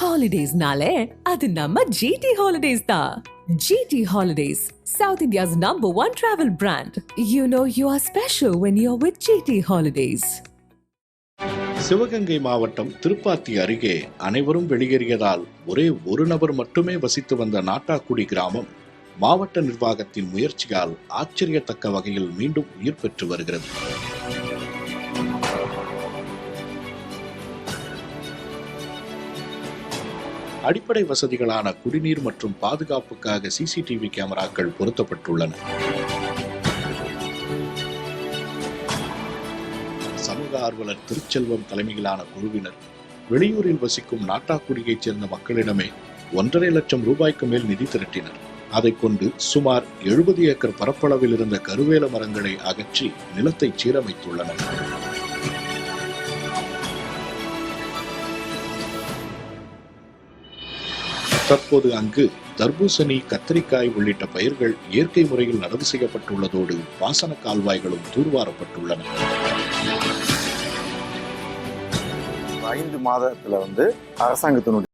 ஹாலிடேஸ்னாலே அது நம்ம ஜிடி ஹாலிடேஸ் தான். GT holidays, South India's #1 travel brand. You know you are special when you're with GT Holidays. Sivaganga மாவட்டம் திருப்பாத்தி அருகே அனைவரும் வெளியேறியதால் ஒரே ஒரு நபர் மட்டுமே வசித்து வந்த நாட்டாக்குடி கிராமம் மாவட்ட நிர்வாகத்தின் முயற்சியால் ஆச்சரியத்தக்க வகையில் மீண்டும் உயிர் பெற்று வருகிறது. அடிப்படை வசதிகளான குடிநீர் மற்றும் பாதுகாப்புக்காக சிசிடிவி கேமராக்கள் பொருத்தப்பட்டுள்ளன. சமூக ஆர்வலர் திருச்செல்வம் தலைமையிலான குழுவினர் வெளியூரில் வசிக்கும் நாட்டாக்குடியைச் சேர்ந்த மக்களிடமே 1.5 லட்சம் ரூபாய்க்கு மேல் நிதி திரட்டினர். அதை கொண்டு சுமார் 70 ஏக்கர் பரப்பளவில் இருந்த கருவேல மரங்களை அகற்றி நிலத்தை சீரமைத்துள்ளனர். தற்போது அங்கு தர்பூசணி, கத்திரிக்காய் உள்ளிட்ட பயிர்கள் இயற்கை முறையில் நடவு செய்யப்பட்டுள்ளதோடு பாசன கால்வாய்களும் தூர்வாரப்பட்டுள்ளன. 5 மாதத்துல அரசாங்கத்தினுடைய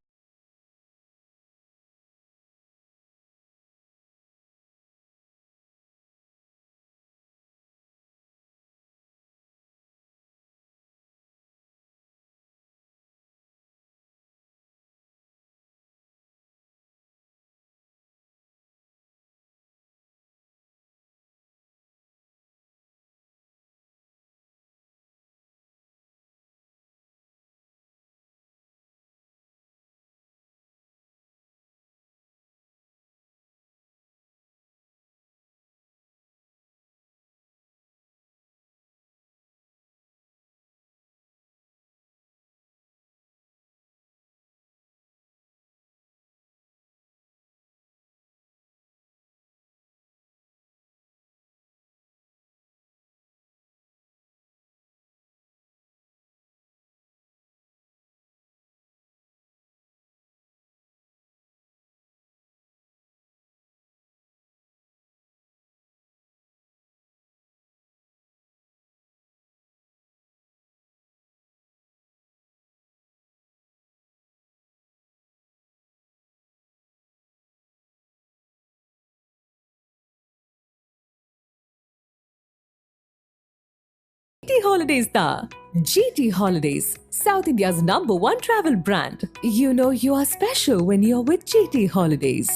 GT Holidays தான். GT Holidays, South India's #1 travel brand. You know you are special when you're with GT Holidays.